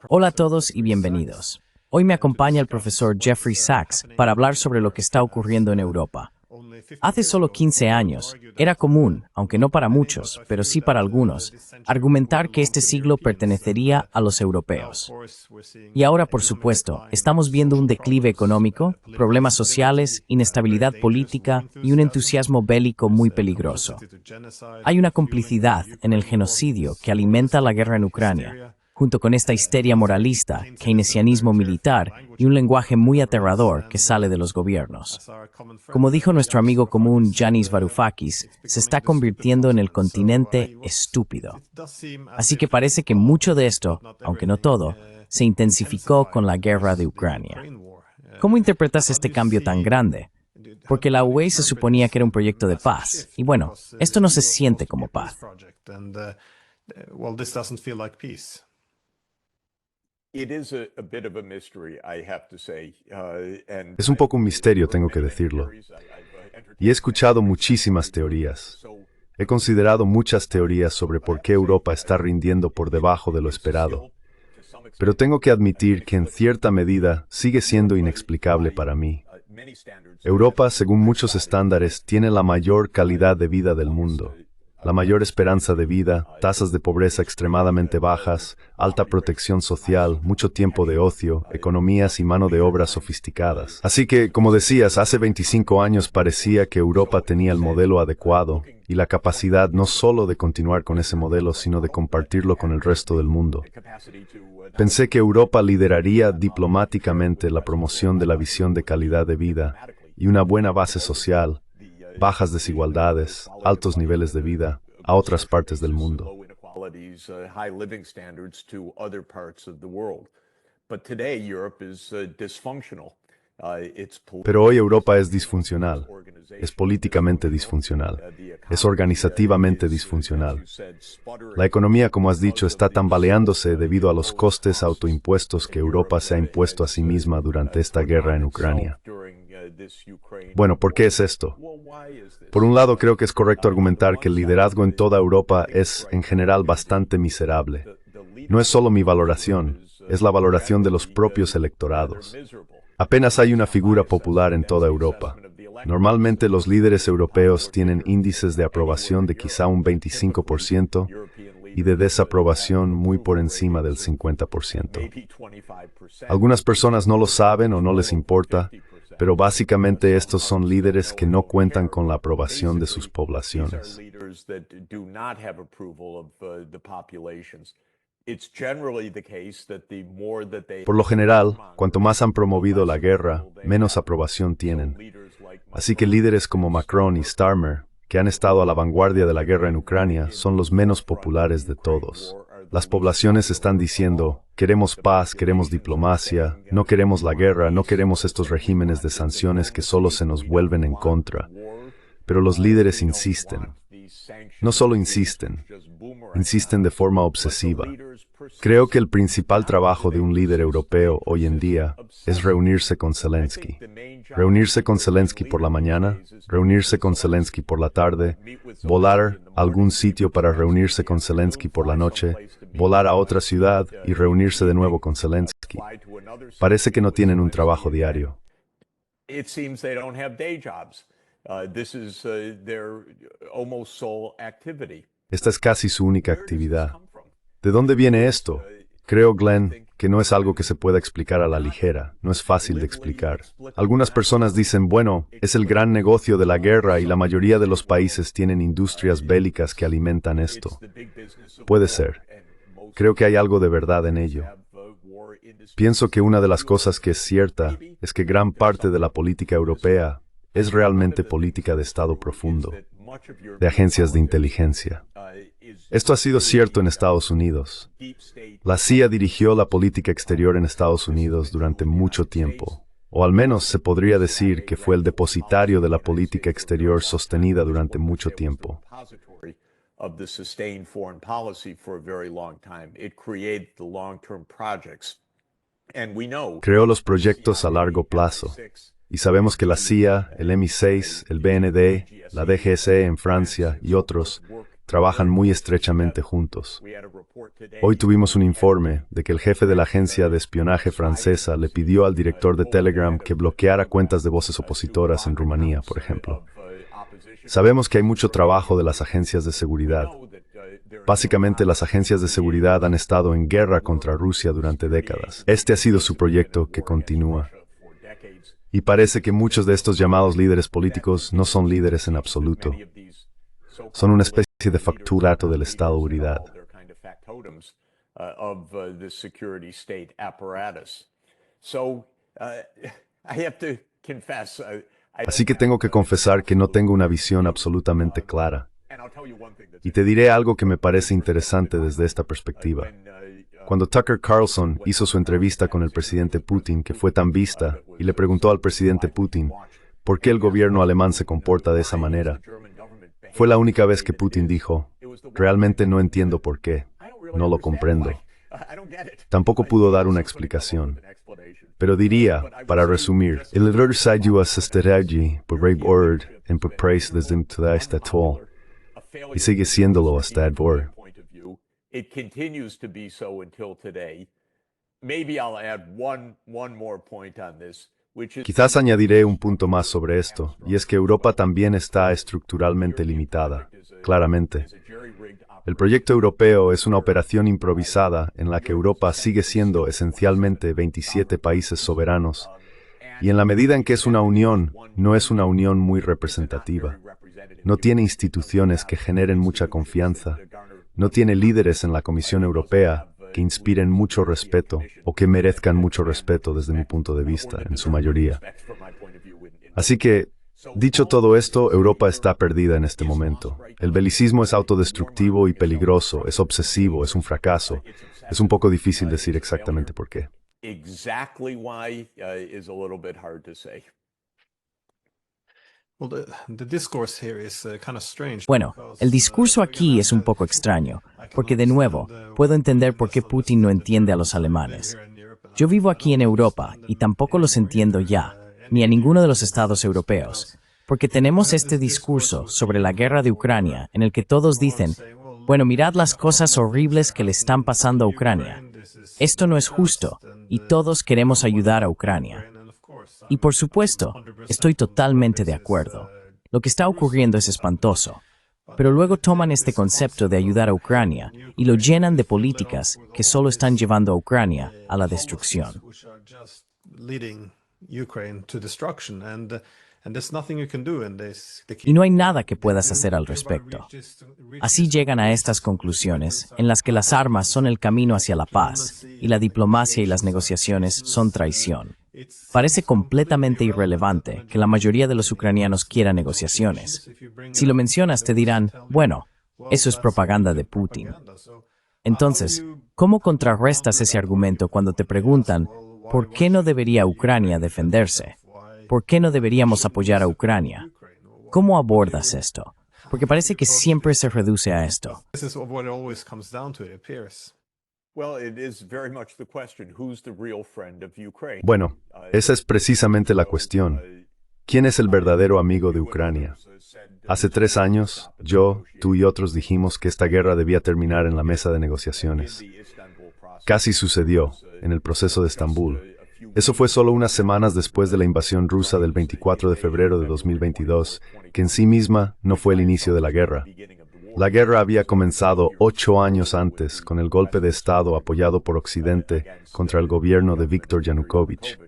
Hola a todos y bienvenidos. Hoy me acompaña el profesor Jeffrey Sachs para hablar sobre lo que está ocurriendo en Europa. Hace solo 15 años, era común, aunque no para muchos, pero sí para algunos, argumentar que este siglo pertenecería a los europeos. Y ahora, por supuesto, estamos viendo un declive económico, problemas sociales, inestabilidad política y un entusiasmo bélico muy peligroso. Hay una complicidad en el genocidio que alimenta la guerra en Ucrania, junto con esta histeria moralista, keynesianismo militar y un lenguaje muy aterrador que sale de los gobiernos. Como dijo nuestro amigo común Yanis Varoufakis, se está convirtiendo en el continente estúpido. Así que parece que mucho de esto, aunque no todo, se intensificó con la guerra de Ucrania. ¿Cómo interpretas este cambio tan grande? Porque la UE se suponía que era un proyecto de paz, y bueno, esto no se siente como paz. Es un poco un misterio, tengo que decirlo. Y he escuchado muchísimas teorías. He considerado muchas teorías sobre por qué Europa está rindiendo por debajo de lo esperado. Pero tengo que admitir que en cierta medida sigue siendo inexplicable para mí. Europa, según muchos estándares, tiene la mayor calidad de vida del mundo. La mayor esperanza de vida, tasas de pobreza extremadamente bajas, alta protección social, mucho tiempo de ocio, economías y mano de obra sofisticadas. Así que, como decías, hace 25 años parecía que Europa tenía el modelo adecuado y la capacidad no solo de continuar con ese modelo, sino de compartirlo con el resto del mundo. Pensé que Europa lideraría diplomáticamente la promoción de la visión de calidad de vida y una buena base social, bajas desigualdades, altos niveles de vida a otras partes del mundo. Pero hoy Europa es disfuncional, es políticamente disfuncional, es organizativamente disfuncional. La economía, como has dicho, está tambaleándose debido a los costes autoimpuestos que Europa se ha impuesto a sí misma durante esta guerra en Ucrania. Bueno, ¿por qué es esto? Por un lado, creo que es correcto argumentar que el liderazgo en toda Europa es, en general, bastante miserable. No es solo mi valoración, es la valoración de los propios electorados. Apenas hay una figura popular en toda Europa. Normalmente los líderes europeos tienen índices de aprobación de quizá un 25% y de desaprobación muy por encima del 50%. Algunas personas no lo saben o no les importa, pero básicamente estos son líderes que no cuentan con la aprobación de sus poblaciones. Por lo general, cuanto más han promovido la guerra, menos aprobación tienen. Así que líderes como Macron y Starmer, que han estado a la vanguardia de la guerra en Ucrania, son los menos populares de todos. Las poblaciones están diciendo, queremos paz, queremos diplomacia, no queremos la guerra, no queremos estos regímenes de sanciones que solo se nos vuelven en contra. Pero los líderes insisten. No solo insisten, insisten de forma obsesiva. Creo que el principal trabajo de un líder europeo hoy en día es reunirse con Zelensky. Reunirse con Zelensky por la mañana, reunirse con Zelensky por la tarde, volar a algún sitio para reunirse con Zelensky por la noche, volar a otra ciudad y reunirse de nuevo con Zelensky. Parece que no tienen un trabajo diario. Esta es casi su única actividad. ¿De dónde viene esto? Creo, Glenn, que no es algo que se pueda explicar a la ligera, no es fácil de explicar. Algunas personas dicen, bueno, es el gran negocio de la guerra y la mayoría de los países tienen industrias bélicas que alimentan esto. Puede ser. Creo que hay algo de verdad en ello. Pienso que una de las cosas que es cierta es que gran parte de la política europea es realmente política de Estado profundo, de agencias de inteligencia. Esto ha sido cierto en Estados Unidos. La CIA dirigió la política exterior en Estados Unidos durante mucho tiempo, o al menos se podría decir que fue el depositario de la política exterior sostenida durante mucho tiempo. Creó los proyectos a largo plazo. Y sabemos que la CIA, el MI6, el BND, la DGSE en Francia y otros trabajan muy estrechamente juntos. Hoy tuvimos un informe de que el jefe de la agencia de espionaje francesa le pidió al director de Telegram que bloqueara cuentas de voces opositoras en Rumanía, por ejemplo. Sabemos que hay mucho trabajo de las agencias de seguridad. Básicamente, las agencias de seguridad han estado en guerra contra Rusia durante décadas. Este ha sido su proyecto que continúa. Y parece que muchos de estos llamados líderes políticos no son líderes en absoluto. Son una especie de facturato del Estado-Unidad. Así que tengo que confesar que no tengo una visión absolutamente clara. Y te diré algo que me parece interesante desde esta perspectiva. Cuando Tucker Carlson hizo su entrevista con el presidente Putin, que fue tan vista, y le preguntó al presidente Putin por qué el gobierno alemán se comporta de esa manera, fue la única vez que Putin dijo, realmente no entiendo por qué, no lo comprendo. Tampoco pudo dar una explicación. Pero diría, para resumir, el error saiu a strategy por brave word en por praise desde esta tool, y sigue siéndolo hasta ahora. It continues to be so until today. Maybe I'll add one more point on this, which is... Quizás añadiré un punto más sobre esto, y es que Europa también está estructuralmente limitada, claramente. El proyecto europeo es una operación improvisada en la que Europa sigue siendo esencialmente 27 países soberanos, y en la medida en que es una unión, no es una unión muy representativa. No tiene instituciones que generen mucha confianza. No tiene líderes en la Comisión Europea que inspiren mucho respeto o que merezcan mucho respeto desde mi punto de vista, en su mayoría. Así que, dicho todo esto, Europa está perdida en este momento. El belicismo es autodestructivo y peligroso, es obsesivo, es un fracaso. Es un poco difícil decir exactamente por qué. Bueno, el discurso aquí es un poco extraño, porque de nuevo, puedo entender por qué Putin no entiende a los alemanes. Yo vivo aquí en Europa y tampoco los entiendo ya, ni a ninguno de los estados europeos, porque tenemos este discurso sobre la guerra de Ucrania en el que todos dicen, bueno, mirad las cosas horribles que le están pasando a Ucrania. Esto no es justo y todos queremos ayudar a Ucrania. Y por supuesto, estoy totalmente de acuerdo. Lo que está ocurriendo es espantoso. Pero luego toman este concepto de ayudar a Ucrania y lo llenan de políticas que solo están llevando a Ucrania a la destrucción. Y no hay nada que puedas hacer al respecto. Así llegan a estas conclusiones, en las que las armas son el camino hacia la paz, y la diplomacia y las negociaciones son traición. Parece completamente irrelevante que la mayoría de los ucranianos quiera negociaciones. Si lo mencionas, te dirán, bueno, eso es propaganda de Putin. Entonces, ¿cómo contrarrestas ese argumento cuando te preguntan por qué no debería Ucrania defenderse? ¿Por qué no deberíamos apoyar a Ucrania? ¿Cómo abordas esto? Porque parece que siempre se reduce a esto. Bueno, esa es precisamente la cuestión. ¿Quién es el verdadero amigo de Ucrania? Hace 3 años, yo, tú y otros dijimos que esta guerra debía terminar en la mesa de negociaciones. Casi sucedió, en el proceso de Estambul. Eso fue solo unas semanas después de la invasión rusa del 24 de febrero de 2022, que en sí misma no fue el inicio de la guerra. La guerra había comenzado 8 años antes, con el golpe de Estado apoyado por Occidente contra el gobierno de Viktor Yanukovych.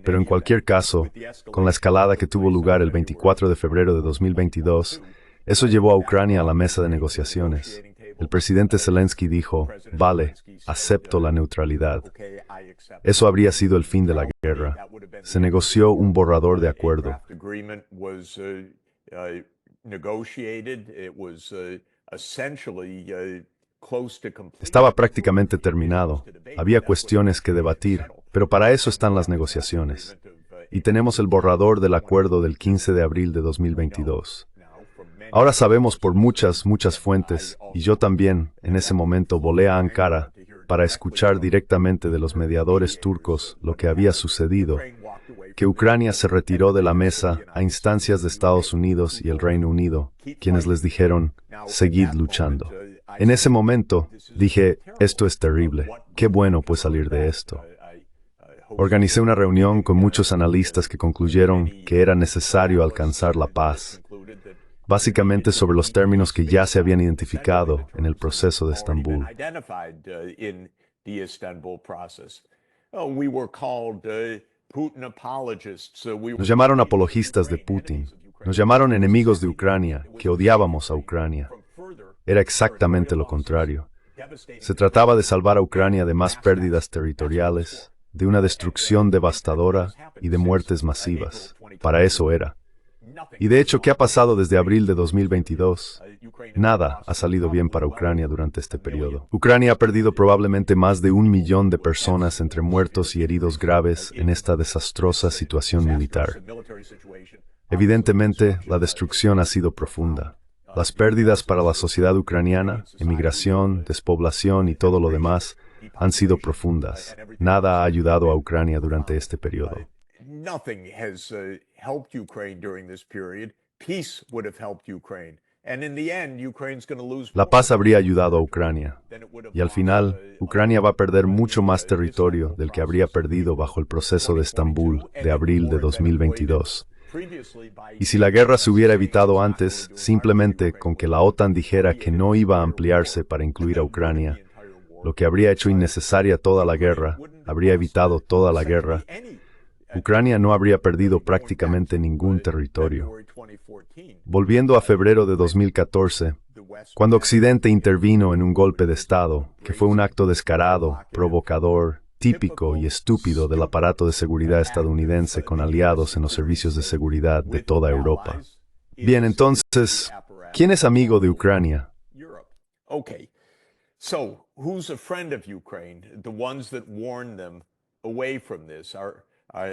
Pero en cualquier caso, con la escalada que tuvo lugar el 24 de febrero de 2022, eso llevó a Ucrania a la mesa de negociaciones. El presidente Zelensky dijo, vale, acepto la neutralidad. Eso habría sido el fin de la guerra. Se negoció un borrador de acuerdo. Estaba prácticamente terminado. Había cuestiones que debatir, pero para eso están las negociaciones. Y tenemos el borrador del acuerdo del 15 de abril de 2022. Ahora sabemos por muchas fuentes, y yo también, en ese momento, volé a Ankara para escuchar directamente de los mediadores turcos lo que había sucedido, que Ucrania se retiró de la mesa a instancias de Estados Unidos y el Reino Unido, quienes les dijeron, seguid luchando. En ese momento, dije, esto es terrible, qué bueno pues salir de esto. Organicé una reunión con muchos analistas que concluyeron que era necesario alcanzar la paz, básicamente sobre los términos que ya se habían identificado en el proceso de Estambul. Nos llamaron apologistas de Putin, nos llamaron enemigos de Ucrania, que odiábamos a Ucrania. Era exactamente lo contrario. Se trataba de salvar a Ucrania de más pérdidas territoriales, de una destrucción devastadora y de muertes masivas. Para eso era. Y de hecho, ¿qué ha pasado desde abril de 2022? Nada ha salido bien para Ucrania durante este periodo. Ucrania ha perdido probablemente más de 1 millón de personas entre muertos y heridos graves en esta desastrosa situación militar. Evidentemente, la destrucción ha sido profunda. Las pérdidas para la sociedad ucraniana, emigración, despoblación y todo lo demás, han sido profundas. Nada ha ayudado a Ucrania durante este periodo. La paz habría ayudado a Ucrania, y al final, Ucrania va a perder mucho más territorio del que habría perdido bajo el proceso de Estambul de abril de 2022. Y si la guerra se hubiera evitado antes, simplemente con que la OTAN dijera que no iba a ampliarse para incluir a Ucrania, lo que habría hecho innecesaria toda la guerra, habría evitado toda la guerra, Ucrania no habría perdido prácticamente ningún territorio. Volviendo a febrero de 2014, cuando Occidente intervino en un golpe de Estado, que fue un acto descarado, provocador, típico y estúpido del aparato de seguridad estadounidense con aliados en los servicios de seguridad de toda Europa. Bien, entonces, ¿quién es amigo de Ucrania?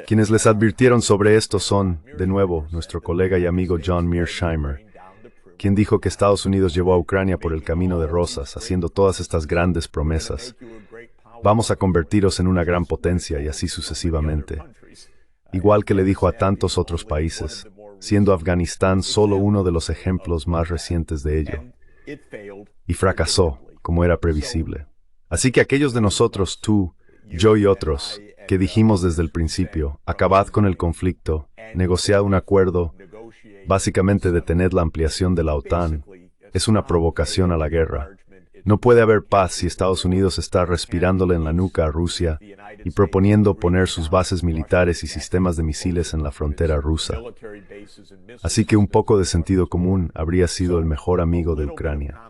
Quienes les advirtieron sobre esto son, de nuevo, nuestro colega y amigo John Mearsheimer, quien dijo que Estados Unidos llevó a Ucrania por el camino de rosas, haciendo todas estas grandes promesas. Vamos a convertiros en una gran potencia y así sucesivamente. Igual que le dijo a tantos otros países, siendo Afganistán solo uno de los ejemplos más recientes de ello. Y fracasó, como era previsible. Así que aquellos de nosotros, tú, yo y otros, que dijimos desde el principio, acabad con el conflicto, negociad un acuerdo, básicamente detened la ampliación de la OTAN, es una provocación a la guerra. No puede haber paz si Estados Unidos está respirándole en la nuca a Rusia y proponiendo poner sus bases militares y sistemas de misiles en la frontera rusa. Así que un poco de sentido común habría sido el mejor amigo de Ucrania.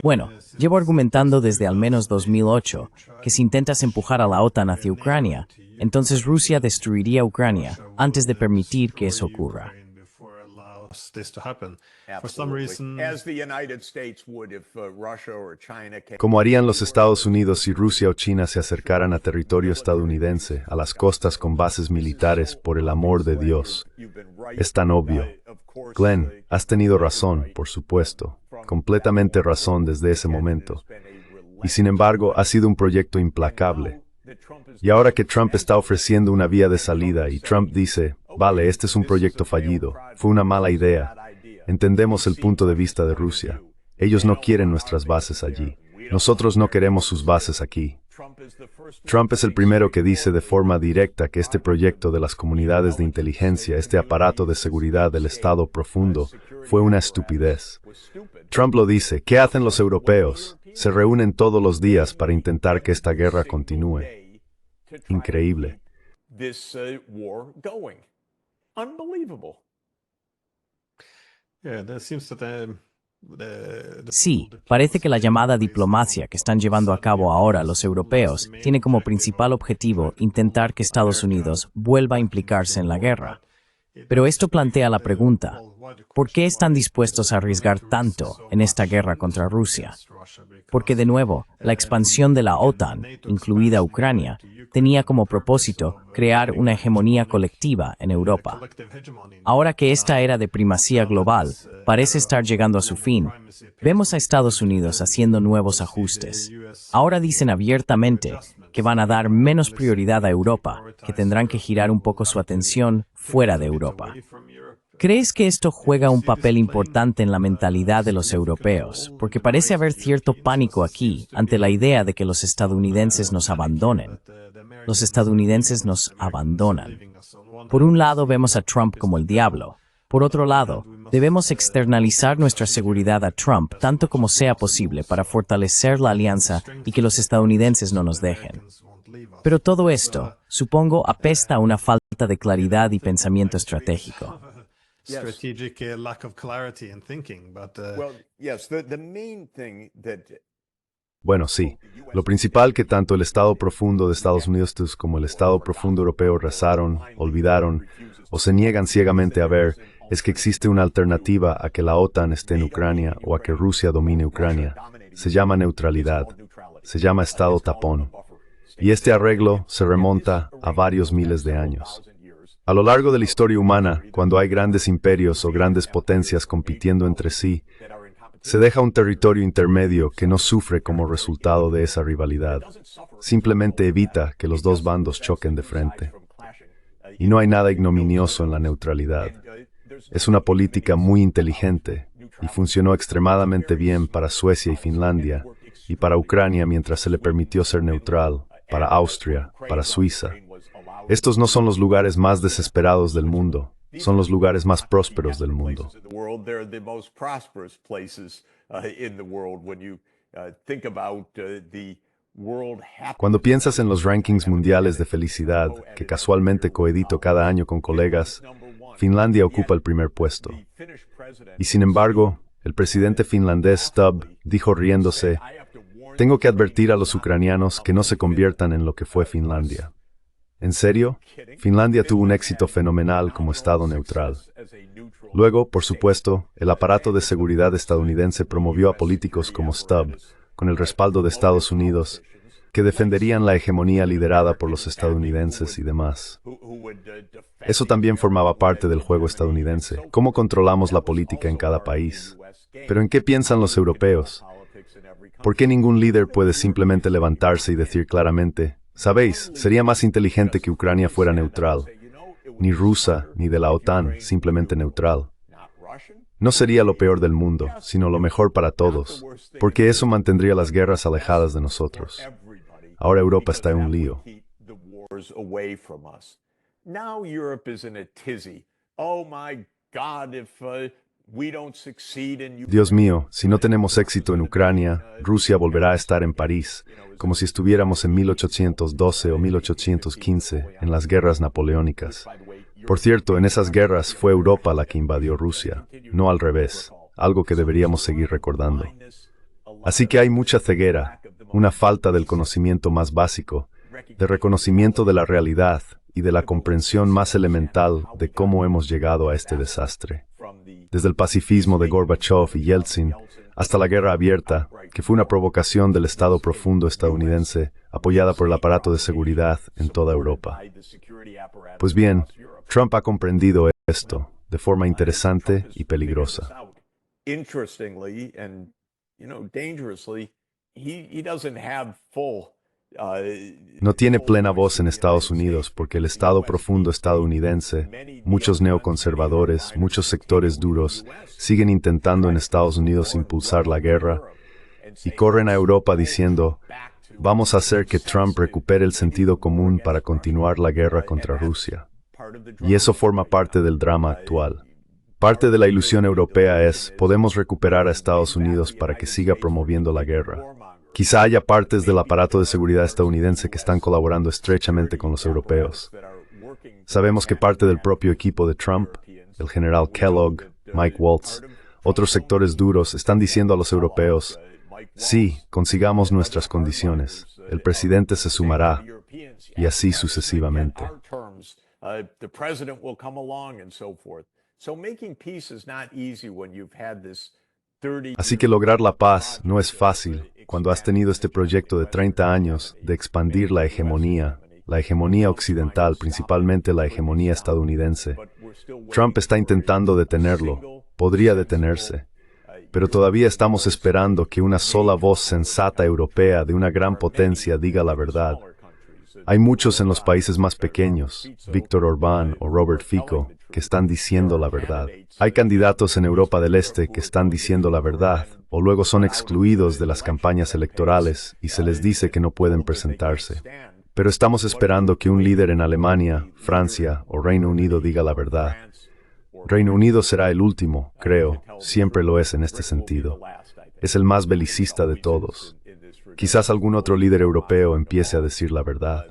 Bueno, llevo argumentando desde al menos 2008 que si intentas empujar a la OTAN hacia Ucrania, entonces Rusia destruiría Ucrania antes de permitir que eso ocurra. Como harían los Estados Unidos si Rusia o China se acercaran a territorio estadounidense, a las costas con bases militares, por el amor de Dios. Es tan obvio. Glenn, has tenido razón, por supuesto, completamente razón desde ese momento. Y sin embargo, ha sido un proyecto implacable. Y ahora que Trump está ofreciendo una vía de salida y Trump dice, vale, este es un proyecto fallido, fue una mala idea. Entendemos el punto de vista de Rusia. Ellos no quieren nuestras bases allí. Nosotros no queremos sus bases aquí. Trump es el primero que dice de forma directa que este proyecto de las comunidades de inteligencia, este aparato de seguridad del Estado profundo, fue una estupidez. Trump lo dice. ¿Qué hacen los europeos? Se reúnen todos los días para intentar que esta guerra continúe. Increíble. Sí, parece que la llamada diplomacia que están llevando a cabo ahora los europeos tiene como principal objetivo intentar que Estados Unidos vuelva a implicarse en la guerra. Pero esto plantea la pregunta, ¿por qué están dispuestos a arriesgar tanto en esta guerra contra Rusia? Porque de nuevo, la expansión de la OTAN, incluida Ucrania, tenía como propósito crear una hegemonía colectiva en Europa. Ahora que esta era de primacía global parece estar llegando a su fin, vemos a Estados Unidos haciendo nuevos ajustes. Ahora dicen abiertamente que van a dar menos prioridad a Europa, que tendrán que girar un poco su atención fuera de Europa. ¿Crees que esto juega un papel importante en la mentalidad de los europeos? Porque parece haber cierto pánico aquí ante la idea de que los estadounidenses nos abandonen. Los estadounidenses nos abandonan. Por un lado vemos a Trump como el diablo. Por otro lado, debemos externalizar nuestra seguridad a Trump tanto como sea posible para fortalecer la alianza y que los estadounidenses no nos dejen. Pero todo esto, supongo, apesta a una falta de claridad y pensamiento estratégico. Strategic lack of clarity and thinking, but Well, yes, the main thing that Bueno, sí. Lo principal que tanto el Estado profundo de Estados Unidos como el Estado profundo europeo rezaron, olvidaron o se niegan ciegamente a ver es que existe una alternativa a que la OTAN esté en Ucrania o a que Rusia domine Ucrania. Se llama neutralidad. Se llama Estado tapón. Y este arreglo se remonta a varios miles de años. A lo largo de la historia humana, cuando hay grandes imperios o grandes potencias compitiendo entre sí, se deja un territorio intermedio que no sufre como resultado de esa rivalidad. Simplemente evita que los dos bandos choquen de frente. Y no hay nada ignominioso en la neutralidad. Es una política muy inteligente y funcionó extremadamente bien para Suecia y Finlandia y para Ucrania mientras se le permitió ser neutral, para Austria, para Suiza. Estos no son los lugares más desesperados del mundo, son los lugares más prósperos del mundo. Cuando piensas en los rankings mundiales de felicidad, que casualmente coedito cada año con colegas, Finlandia ocupa el primer puesto. Y sin embargo, el presidente finlandés Stubb dijo riéndose, «Tengo que advertir a los ucranianos que no se conviertan en lo que fue Finlandia». ¿En serio? Finlandia tuvo un éxito fenomenal como Estado neutral. Luego, por supuesto, el aparato de seguridad estadounidense promovió a políticos como Stubb, con el respaldo de Estados Unidos, que defenderían la hegemonía liderada por los estadounidenses y demás. Eso también formaba parte del juego estadounidense. ¿Cómo controlamos la política en cada país? ¿Pero en qué piensan los europeos? ¿Por qué ningún líder puede simplemente levantarse y decir claramente, sabéis, sería más inteligente que Ucrania fuera neutral? Ni rusa, ni de la OTAN, simplemente neutral. No sería lo peor del mundo, sino lo mejor para todos, porque eso mantendría las guerras alejadas de nosotros. Ahora Europa está en un lío. Dios mío, si no tenemos éxito en Ucrania, Rusia volverá a estar en París, como si estuviéramos en 1812 o 1815, en las guerras napoleónicas. Por cierto, en esas guerras fue Europa la que invadió Rusia, no al revés, algo que deberíamos seguir recordando. Así que hay mucha ceguera, una falta del conocimiento más básico, de reconocimiento de la realidad y de la comprensión más elemental de cómo hemos llegado a este desastre. Desde el pacifismo de Gorbachev y Yeltsin hasta la guerra abierta, que fue una provocación del Estado profundo estadounidense apoyada por el aparato de seguridad en toda Europa. Pues bien, Trump ha comprendido esto de forma interesante y peligrosa. No tiene plena voz en Estados Unidos porque el Estado profundo estadounidense, muchos neoconservadores, muchos sectores duros, siguen intentando en Estados Unidos impulsar la guerra y corren a Europa diciendo, vamos a hacer que Trump recupere el sentido común para continuar la guerra contra Rusia. Y eso forma parte del drama actual. Parte de la ilusión europea es, podemos recuperar a Estados Unidos para que siga promoviendo la guerra. Quizá haya partes del aparato de seguridad estadounidense que están colaborando estrechamente con los europeos. Sabemos que parte del propio equipo de Trump, el general Kellogg, Mike Waltz, otros sectores duros están diciendo a los europeos, sí, consigamos nuestras condiciones, el presidente se sumará, y así sucesivamente. Así que lograr la paz no es fácil cuando has tenido este proyecto de 30 años de expandir la hegemonía la hegemonía occidental, principalmente la hegemonía estadounidense. Trump está intentando detenerlo, podría detenerse, pero todavía estamos esperando que una sola voz sensata europea de una gran potencia diga la verdad. Hay muchos en los países más pequeños, Víctor Orbán o Robert Fico, que están diciendo la verdad. Hay candidatos en Europa del Este que están diciendo la verdad, o luego son excluidos de las campañas electorales y se les dice que no pueden presentarse. Pero estamos esperando que un líder en Alemania, Francia o Reino Unido diga la verdad. Reino Unido será el último, creo, siempre lo es en este sentido. Es el más belicista de todos. Quizás algún otro líder europeo empiece a decir la verdad.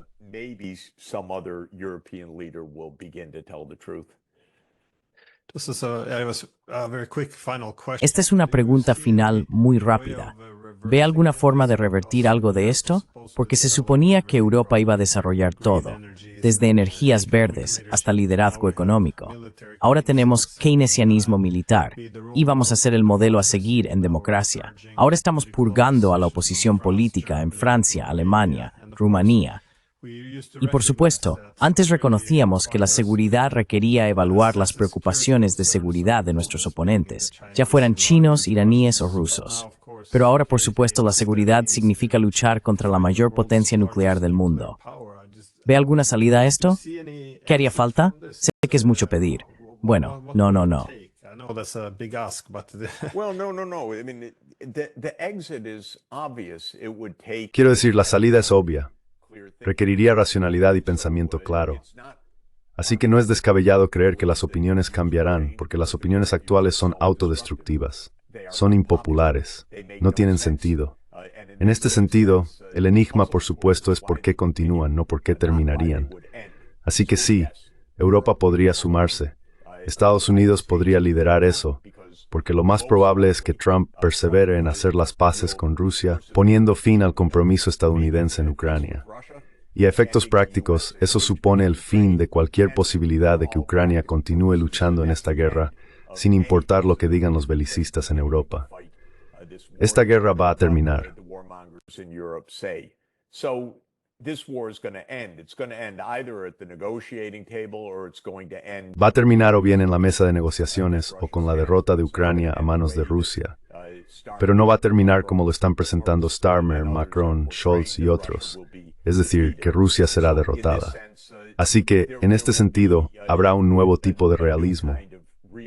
Esta es una pregunta final muy rápida. ¿Ve alguna forma de revertir algo de esto? Porque se suponía que Europa iba a desarrollar todo, desde energías verdes hasta liderazgo económico. Ahora tenemos keynesianismo militar y vamos a ser el modelo a seguir en democracia. Ahora estamos purgando a la oposición política en Francia, Alemania, Rumanía. Y por supuesto, antes reconocíamos que la seguridad requería evaluar las preocupaciones de seguridad de nuestros oponentes, ya fueran chinos, iraníes o rusos. Pero ahora, por supuesto, la seguridad significa luchar contra la mayor potencia nuclear del mundo. ¿Ve alguna salida a esto? ¿Qué haría falta? Sé que es mucho pedir. Bueno, no. Quiero decir, la salida es obvia. Requeriría racionalidad y pensamiento claro. Así que no es descabellado creer que las opiniones cambiarán, porque las opiniones actuales son autodestructivas. Son impopulares. No tienen sentido. En este sentido, el enigma, por supuesto, es por qué continúan, no por qué terminarían. Así que sí, Europa podría sumarse. Estados Unidos podría liderar eso, porque lo más probable es que Trump persevere en hacer las paces con Rusia, poniendo fin al compromiso estadounidense en Ucrania. Y a efectos prácticos, eso supone el fin de cualquier posibilidad de que Ucrania continúe luchando en esta guerra, sin importar lo que digan los belicistas en Europa. Esta guerra va a terminar. Va a terminar o bien en la mesa de negociaciones o con la derrota de Ucrania a manos de Rusia. Pero no va a terminar como lo están presentando Starmer, Macron, Scholz y otros. Es decir, que Rusia será derrotada. Así que, en este sentido, habrá un nuevo tipo de realismo.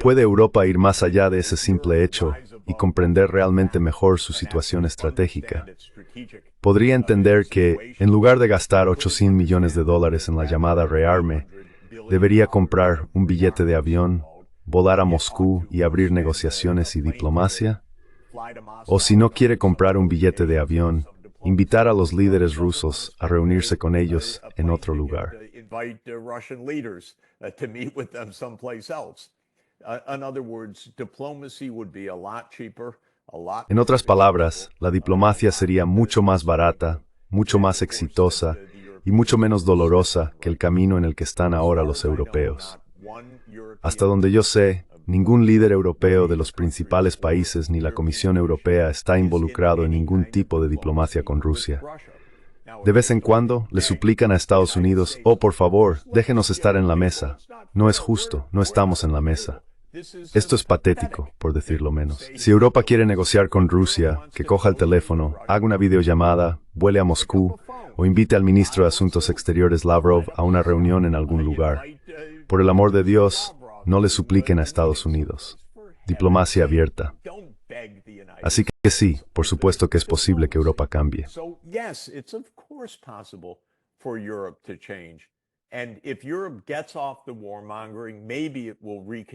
¿Puede Europa ir más allá de ese simple hecho y comprender realmente mejor su situación estratégica? Podría entender que, en lugar de gastar $800 millones en la llamada rearme, debería comprar un billete de avión, volar a Moscú y abrir negociaciones y diplomacia. O si no quiere comprar un billete de avión, invitar a los líderes rusos a reunirse con ellos en otro lugar. En otras palabras, la diplomacia sería mucho más barata, mucho más exitosa y mucho menos dolorosa que el camino en el que están ahora los europeos. Hasta donde yo sé, ningún líder europeo de los principales países ni la Comisión Europea está involucrado en ningún tipo de diplomacia con Rusia. De vez en cuando le suplican a Estados Unidos, oh, por favor, déjenos estar en la mesa. No es justo, no estamos en la mesa. Esto es patético, por decirlo menos. Si Europa quiere negociar con Rusia, que coja el teléfono, haga una videollamada, vuele a Moscú o invite al ministro de Asuntos Exteriores Lavrov a una reunión en algún lugar. Por el amor de Dios, no le supliquen a Estados Unidos. Diplomacia abierta. Así que sí, por supuesto que es posible que Europa cambie.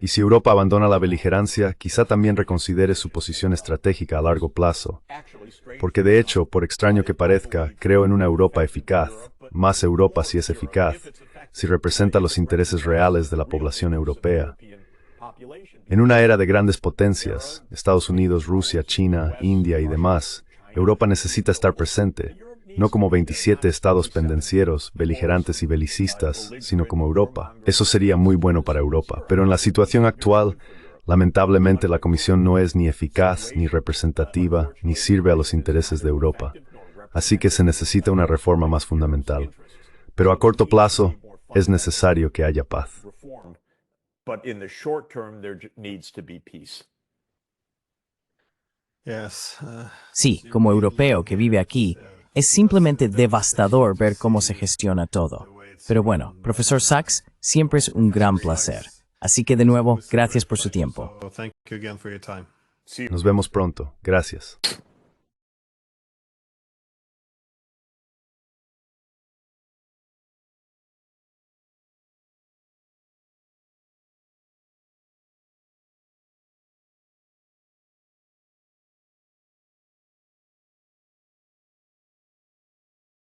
Y si Europa abandona la beligerancia, quizá también reconsidere su posición estratégica a largo plazo. Porque de hecho, por extraño que parezca, creo en una Europa eficaz. Más Europa si es eficaz, si representa los intereses reales de la población europea. En una era de grandes potencias, Estados Unidos, Rusia, China, India y demás, Europa necesita estar presente, no como 27 estados pendencieros, beligerantes y belicistas, sino como Europa. Eso sería muy bueno para Europa, pero en la situación actual, lamentablemente la Comisión no es ni eficaz, ni representativa, ni sirve a los intereses de Europa. Así que se necesita una reforma más fundamental. Pero a corto plazo es necesario que haya paz. But in the short term, there needs to be peace. Yes. Sí, como europeo que vive aquí, es simplemente devastador ver cómo se gestiona todo. Pero bueno, profesor Sachs, siempre es un gran placer. Así que de nuevo, gracias por su tiempo. So thank you again for your time. Nos vemos pronto. Gracias.